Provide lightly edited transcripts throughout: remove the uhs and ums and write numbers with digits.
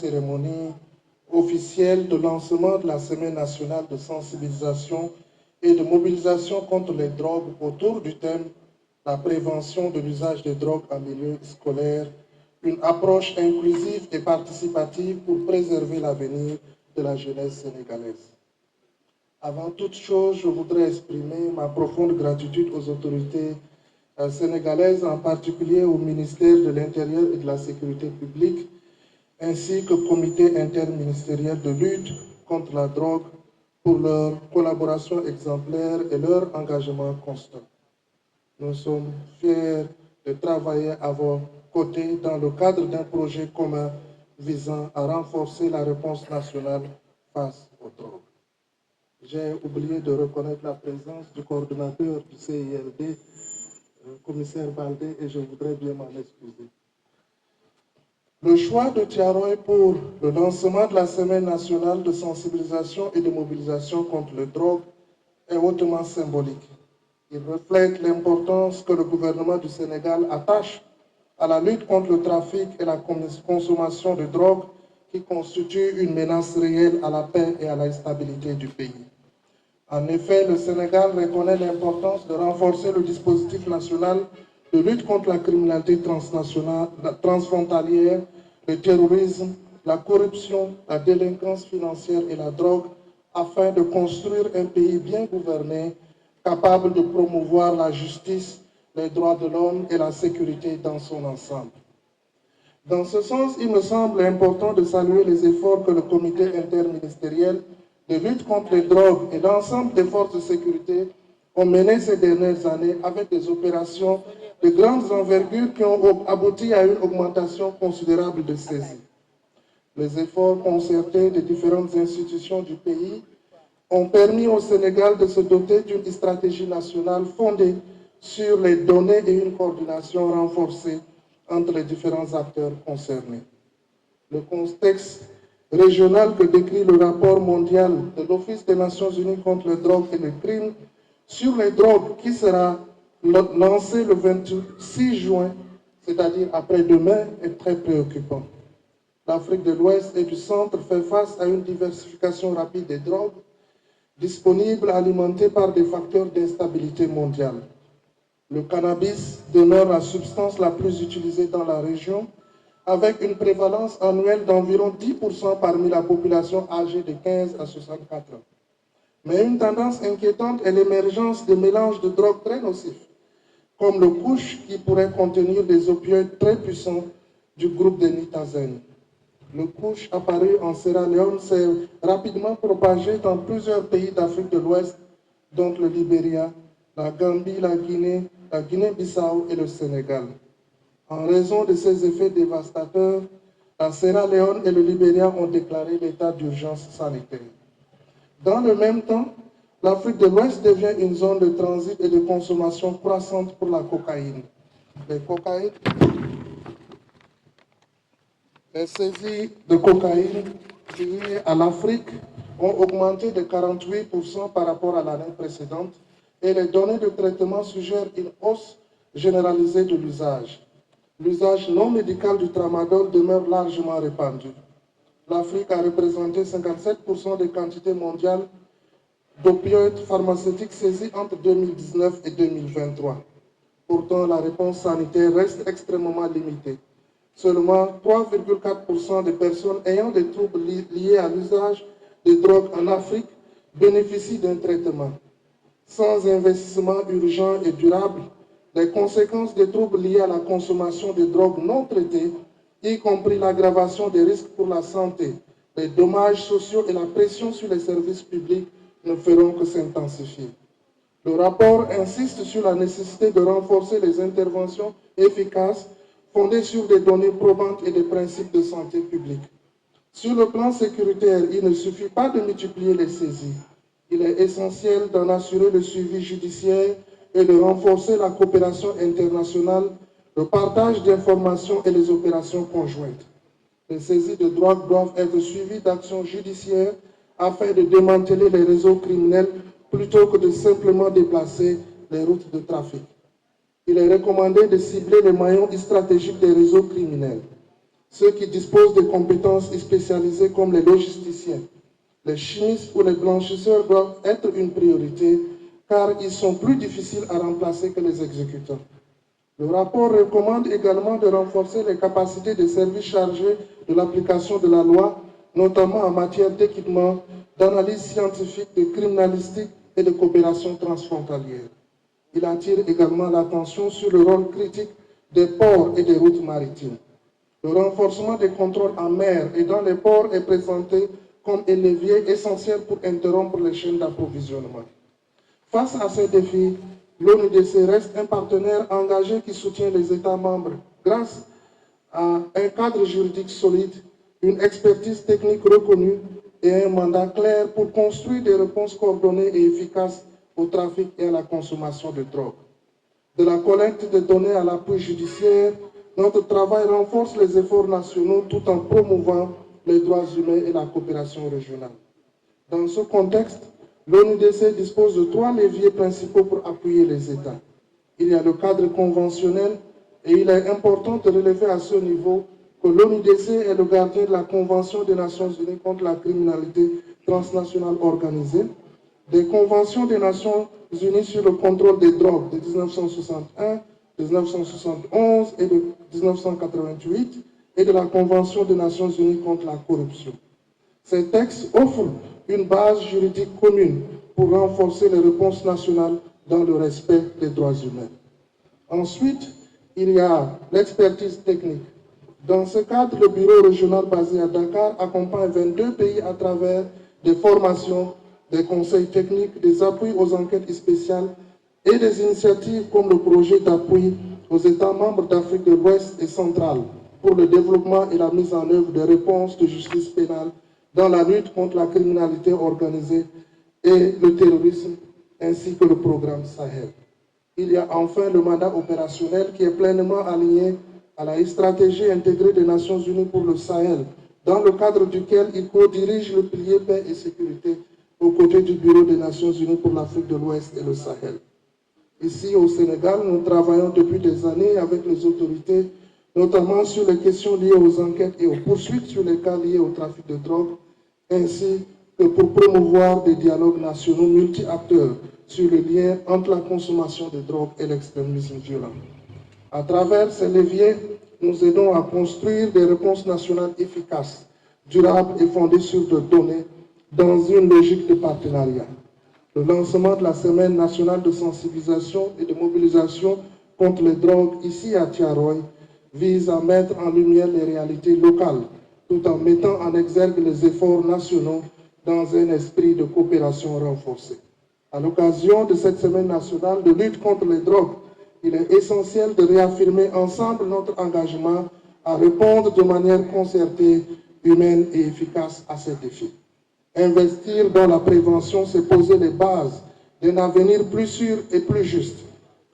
cérémonie officielle de lancement de la Semaine nationale de sensibilisation et de mobilisation contre les drogues autour du thème « La prévention de l'usage des drogues en milieu scolaire », une approche inclusive et participative pour préserver l'avenir de la jeunesse sénégalaise. Avant toute chose, je voudrais exprimer ma profonde gratitude aux autorités sénégalaises, en particulier au ministère de l'Intérieur et de la Sécurité publique, ainsi qu'au comité interministériel de lutte contre la drogue pour leur collaboration exemplaire et leur engagement constant. Nous sommes fiers de travailler à vos côtés dans le cadre d'un projet commun visant à renforcer la réponse nationale face aux drogues. J'ai oublié de reconnaître la présence du coordonnateur du CILD, le commissaire Baldé, et je voudrais bien m'en excuser. Le choix de Thiaroye pour le lancement de la Semaine nationale de sensibilisation et de mobilisation contre les drogues est hautement symbolique. Il reflète l'importance que le gouvernement du Sénégal attache à la lutte contre le trafic et la consommation de drogue qui constituent une menace réelle à la paix et à la stabilité du pays. En effet, le Sénégal reconnaît l'importance de renforcer le dispositif national de lutte contre la criminalité transnationale, transfrontalière, le terrorisme, la corruption, la délinquance financière et la drogue, afin de construire un pays bien gouverné, capable de promouvoir la justice, les droits de l'homme et la sécurité dans son ensemble. Dans ce sens, il me semble important de saluer les efforts que le comité interministériel de lutte contre les drogues et l'ensemble des forces de sécurité ont mené ces dernières années avec des opérations de grandes envergures qui ont abouti à une augmentation considérable de saisies. Les efforts concertés des différentes institutions du pays ont permis au Sénégal de se doter d'une stratégie nationale fondée sur les données et une coordination renforcée entre les différents acteurs concernés. Le contexte régional que décrit le rapport mondial de l'Office des Nations Unies contre les drogues et les crimes sur les drogues qui sera lancé le 26 juin, c'est-à-dire après-demain, est très préoccupant. L'Afrique de l'Ouest et du Centre fait face à une diversification rapide des drogues disponibles alimentées par des facteurs d'instabilité mondiale. Le cannabis demeure la substance la plus utilisée dans la région, avec une prévalence annuelle d'environ 10% parmi la population âgée de 15 à 64 ans. Mais une tendance inquiétante est l'émergence de mélanges de drogues très nocifs, comme le couche qui pourrait contenir des opioïdes très puissants du groupe de nitazoxane. Le couche apparu en Sierra Leone s'est rapidement propagé dans plusieurs pays d'Afrique de l'Ouest, dont le Libéria, la Gambie, la Guinée-Bissau et le Sénégal. En raison de ces effets dévastateurs, la Sierra Leone et le Libéria ont déclaré l'état d'urgence sanitaire. Dans le même temps, l'Afrique de l'Ouest devient une zone de transit et de consommation croissante pour la cocaïne. Les saisies de cocaïne liées à l'Afrique ont augmenté de 48% par rapport à l'année précédente et les données de traitement suggèrent une hausse généralisée de l'usage. L'usage non médical du tramadol demeure largement répandu. L'Afrique a représenté 57% des quantités mondiales d'opioïdes pharmaceutiques saisies entre 2019 et 2023. Pourtant, la réponse sanitaire reste extrêmement limitée. Seulement 3,4% des personnes ayant des troubles liés à l'usage de drogues en Afrique bénéficient d'un traitement. Sans investissement urgent et durable, les conséquences des troubles liés à la consommation de drogues non traitées, y compris l'aggravation des risques pour la santé, les dommages sociaux et la pression sur les services publics ne feront que s'intensifier. Le rapport insiste sur la nécessité de renforcer les interventions efficaces fondées sur des données probantes et des principes de santé publique. Sur le plan sécuritaire, il ne suffit pas de multiplier les saisies. Il est essentiel d'en assurer le suivi judiciaire et de renforcer la coopération internationale, le partage d'informations et les opérations conjointes. Les saisies de drogue doivent être suivies d'actions judiciaires afin de démanteler les réseaux criminels plutôt que de simplement déplacer les routes de trafic. Il est recommandé de cibler les maillons stratégiques des réseaux criminels. Ceux qui disposent de compétences spécialisées comme les logisticiens, les chimistes ou les blanchisseurs doivent être une priorité car ils sont plus difficiles à remplacer que les exécutants. Le rapport recommande également de renforcer les capacités des services chargés de l'application de la loi, notamment en matière d'équipement, d'analyse scientifique, de criminalistique et de coopération transfrontalière. Il attire également l'attention sur le rôle critique des ports et des routes maritimes. Le renforcement des contrôles en mer et dans les ports est présenté comme un levier essentiel pour interrompre les chaînes d'approvisionnement. Face à ces défis, l'ONUDC reste un partenaire engagé qui soutient les États membres grâce à un cadre juridique solide, une expertise technique reconnue et un mandat clair pour construire des réponses coordonnées et efficaces au trafic et à la consommation de drogue. De la collecte de données à l'appui judiciaire, notre travail renforce les efforts nationaux tout en promouvant les droits humains et la coopération régionale. Dans ce contexte, l'ONUDC dispose de 3 leviers principaux pour appuyer les États. Il y a le cadre conventionnel et il est important de relever à ce niveau que l'ONUDC est le gardien de la Convention des Nations Unies contre la criminalité transnationale organisée, des conventions des Nations Unies sur le contrôle des drogues de 1961, 1971 et de 1988 et de la Convention des Nations Unies contre la corruption. Ces textes offrent une base juridique commune pour renforcer les réponses nationales dans le respect des droits humains. Ensuite, il y a l'expertise technique. Dans ce cadre, le bureau régional basé à Dakar accompagne 22 pays à travers des formations, des conseils techniques, des appuis aux enquêtes spéciales et des initiatives comme le projet d'appui aux États membres d'Afrique de l'Ouest et centrale pour le développement et la mise en œuvre de réponses de justice pénale dans la lutte contre la criminalité organisée et le terrorisme, ainsi que le programme Sahel. Il y a enfin le mandat opérationnel qui est pleinement aligné à la stratégie intégrée des Nations Unies pour le Sahel, dans le cadre duquel il co-dirige le pilier paix et sécurité aux côtés du Bureau des Nations Unies pour l'Afrique de l'Ouest et le Sahel. Ici au Sénégal, nous travaillons depuis des années avec les autorités, notamment sur les questions liées aux enquêtes et aux poursuites sur les cas liés au trafic de drogue, ainsi que pour promouvoir des dialogues nationaux multi-acteurs sur le lien entre la consommation de drogue et l'extrémisme violent. À travers ces leviers, nous aidons à construire des réponses nationales efficaces, durables et fondées sur des données dans une logique de partenariat. Le lancement de la Semaine nationale de sensibilisation et de mobilisation contre les drogues ici à Tiaroy vise à mettre en lumière les réalités locales tout en mettant en exergue les efforts nationaux dans un esprit de coopération renforcée. À l'occasion de cette Semaine nationale de lutte contre les drogues, il est essentiel de réaffirmer ensemble notre engagement à répondre de manière concertée, humaine et efficace à ces défis. Investir dans la prévention, c'est poser les bases d'un avenir plus sûr et plus juste.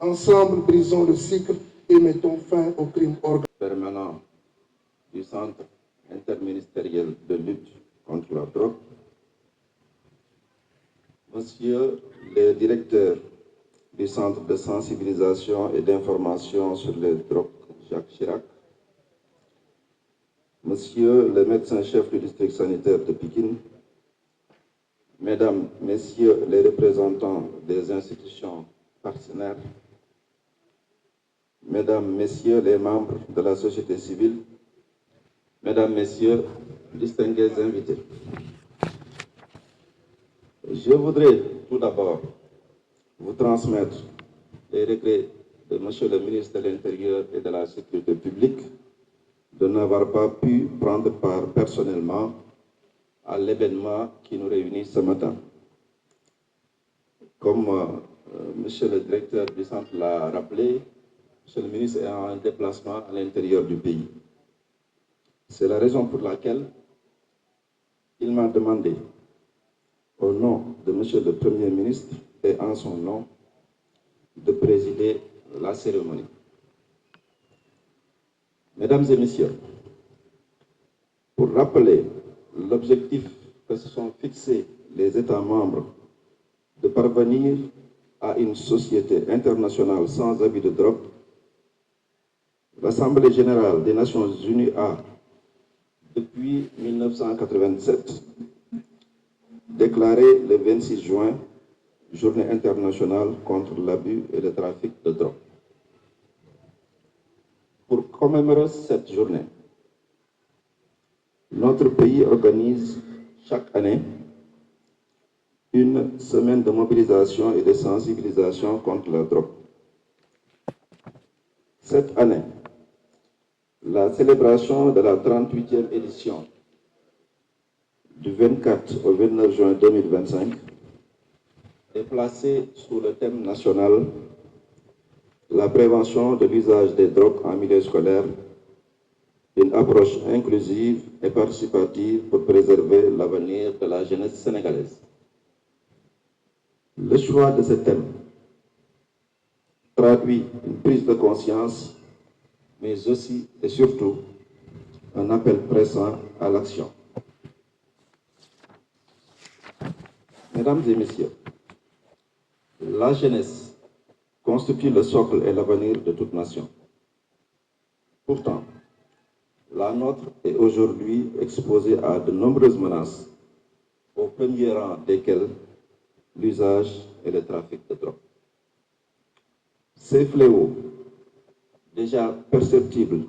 Ensemble, brisons le cycle et mettons fin au crime organisé. Permanent du Centre interministériel de lutte contre la drogue, Monsieur le directeur du Centre de sensibilisation et d'information sur les drogues, Jacques Chirac, Monsieur le médecin-chef du district sanitaire de Pikine, Mesdames, Messieurs les représentants des institutions partenaires, Mesdames, Messieurs les membres de la société civile, Mesdames, Messieurs, distingués invités. Je voudrais tout d'abord vous transmettre les regrets de Monsieur le ministre de l'Intérieur et de la Sécurité publique de n'avoir pas pu prendre part personnellement à l'événement qui nous réunit ce matin. Comme Monsieur le directeur du centre l'a rappelé, Monsieur le ministre est en déplacement à l'intérieur du pays. C'est la raison pour laquelle il m'a demandé, au nom de Monsieur le Premier ministre et en son nom, de présider la cérémonie. Mesdames et Messieurs, pour rappeler l'objectif que se sont fixés les États membres de parvenir à une société internationale sans abus de drogue, l'Assemblée générale des Nations unies a, depuis 1987, déclarée le 26 juin, Journée internationale contre l'abus et le trafic de drogue. Pour commémorer cette journée, notre pays organise chaque année une semaine de mobilisation et de sensibilisation contre la drogue. Cette année, la célébration de la 38e édition du 24 au 29 juin 2025 est placée sous le thème national la prévention de l'usage des drogues en milieu scolaire, une approche inclusive et participative pour préserver l'avenir de la jeunesse sénégalaise. Le choix de ce thème traduit une prise de conscience, mais aussi et surtout un appel pressant à l'action. Mesdames et messieurs, la jeunesse constitue le socle et l'avenir de toute nation. Pourtant, la nôtre est aujourd'hui exposée à de nombreuses menaces, au premier rang desquelles l'usage et le trafic de drogue. Ces fléaux, déjà perceptibles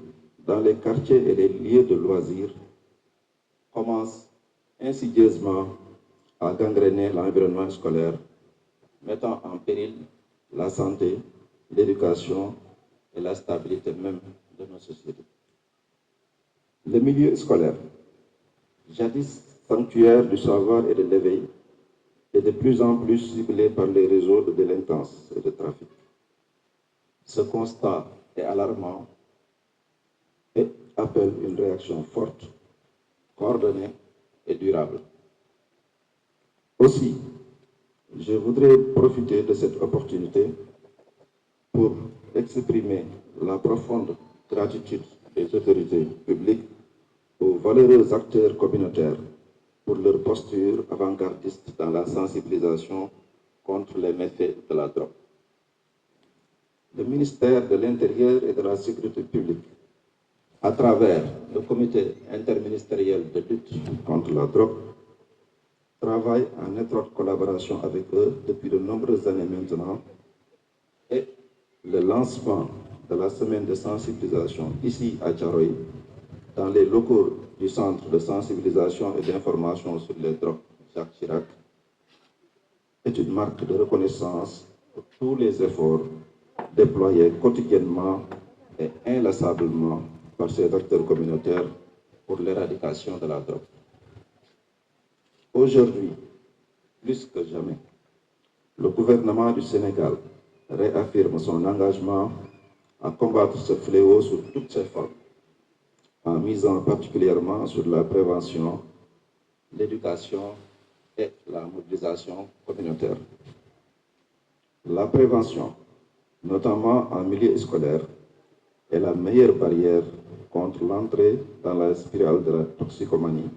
dans les quartiers et les lieux de loisirs, commencent insidieusement à gangréner l'environnement scolaire, mettant en péril la santé, l'éducation et la stabilité même de nos sociétés. Le milieu scolaire, jadis sanctuaire du savoir et de l'éveil, est de plus en plus ciblé par les réseaux de délinquance et de trafic. Ce constat est alarmant et appelle une réaction forte, coordonnée et durable. Aussi, je voudrais profiter de cette opportunité pour exprimer la profonde gratitude des autorités publiques aux valeureux acteurs communautaires pour leur posture avant-gardiste dans la sensibilisation contre les méfaits de la drogue. Le ministère de l'Intérieur et de la Sécurité publique, à travers le comité interministériel de lutte contre la drogue, travaille en étroite collaboration avec eux depuis de nombreuses années maintenant, et le lancement de la semaine de sensibilisation ici à Thiaroye, dans les locaux du Centre de sensibilisation et d'information sur les drogues Jacques Chirac, est une marque de reconnaissance pour tous les efforts déployés quotidiennement et inlassablement par ces acteurs communautaires pour l'éradication de la drogue. Aujourd'hui, plus que jamais, le gouvernement du Sénégal réaffirme son engagement à combattre ce fléau sous toutes ses formes, en misant particulièrement sur la prévention, l'éducation et la mobilisation communautaire. La prévention, notamment en milieu scolaire, est la meilleure barrière contre l'entrée dans la spirale de la toxicomanie.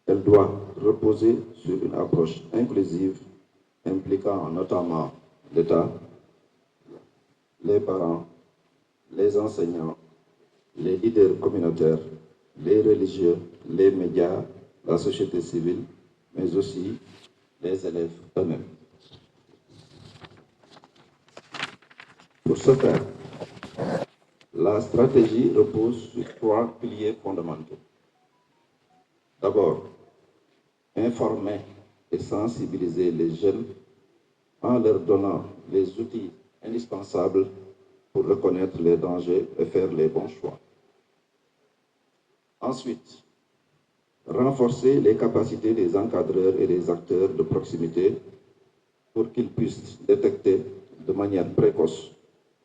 Elle doit reposer sur une approche inclusive impliquant notamment l'État, les parents, les enseignants, les leaders communautaires, les religieux, les médias, la société civile, mais aussi les élèves eux-mêmes. Pour ce faire, la stratégie repose sur 3 piliers fondamentaux. D'abord, informer et sensibiliser les jeunes en leur donnant les outils indispensables pour reconnaître les dangers et faire les bons choix. Ensuite, renforcer les capacités des encadreurs et des acteurs de proximité pour qu'ils puissent détecter de manière précoce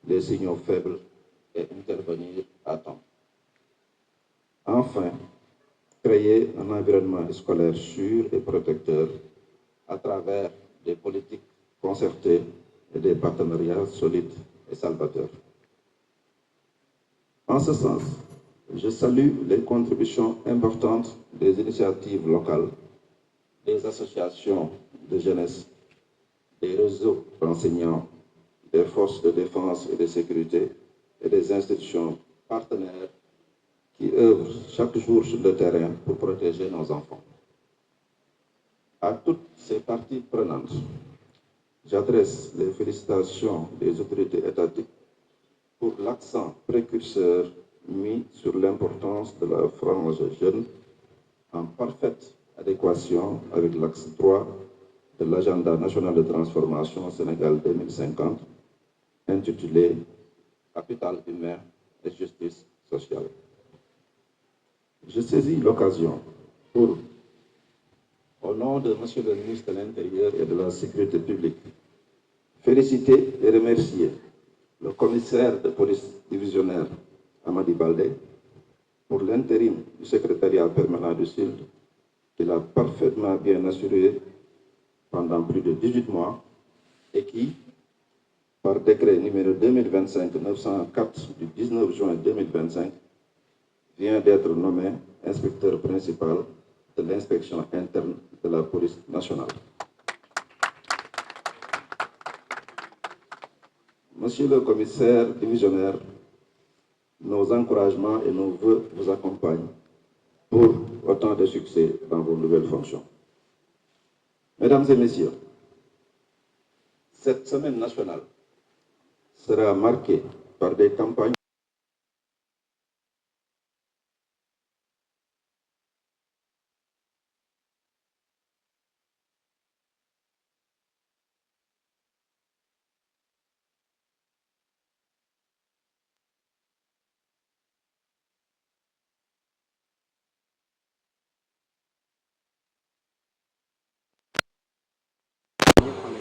les signaux faibles et intervenir à temps. Enfin, créer un environnement scolaire sûr et protecteur à travers des politiques concertées et des partenariats solides et salvateurs. En ce sens, je salue les contributions importantes des initiatives locales, des associations de jeunesse, des réseaux d'enseignants, des forces de défense et de sécurité et des institutions partenaires qui œuvrent chaque jour sur le terrain pour protéger nos enfants. À toutes ces parties prenantes, j'adresse les félicitations des autorités étatiques pour l'accent précurseur mis sur l'importance de la frange jeune en parfaite adéquation avec l'axe 3 de l'agenda national de transformation Sénégal 2050 intitulé Capital humain et justice sociale. Je saisis l'occasion pour, au nom de Monsieur le ministre de l'Intérieur et de la Sécurité publique, féliciter et remercier le commissaire de police divisionnaire Amady Baldé pour l'intérim du secrétariat permanent du SILD qu'il a parfaitement bien assuré pendant plus de 18 mois et qui, par décret numéro 2025-904 du 19 juin 2025, vient d'être nommé inspecteur principal de l'inspection interne de la police nationale. Monsieur le commissaire divisionnaire, nos encouragements et nos vœux vous accompagnent pour autant de succès dans vos nouvelles fonctions. Mesdames et messieurs, cette semaine nationale sera marquée par des campagnes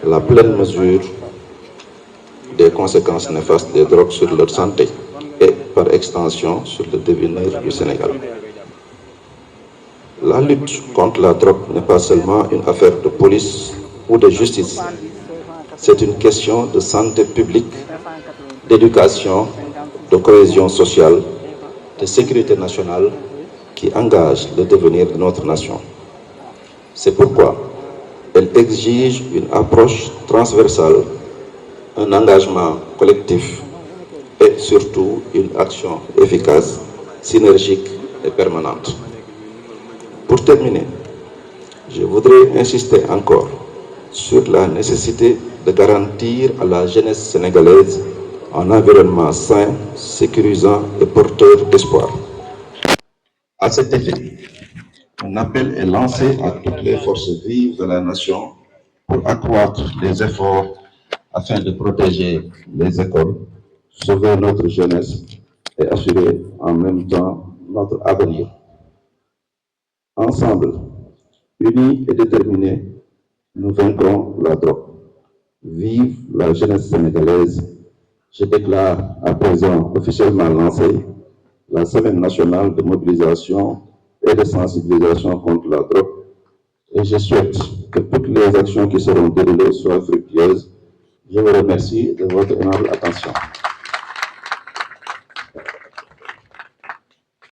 la pleine mesure des conséquences néfastes des drogues sur leur santé et, par extension, sur le devenir du Sénégal. La lutte contre la drogue n'est pas seulement une affaire de police ou de justice. C'est une question de santé publique, d'éducation, de cohésion sociale, de sécurité nationale qui engage le devenir de notre nation. C'est pourquoi elle exige une approche transversale, un engagement collectif et surtout une action efficace, synergique et permanente. Pour terminer, je voudrais insister encore sur la nécessité de garantir à la jeunesse sénégalaise un environnement sain, sécurisant et porteur d'espoir. À cet effet, un appel est lancé à toutes les forces vives de la nation pour accroître les efforts afin de protéger les écoles, sauver notre jeunesse et assurer en même temps notre avenir. Ensemble, unis et déterminés, nous vaincrons la drogue. Vive la jeunesse sénégalaise. Je déclare à présent officiellement lancée la Semaine nationale de mobilisation et de sensibilisation contre la drogue et je souhaite que toutes les actions qui seront déroulées soient fructueuses. Je vous remercie de votre aimable attention.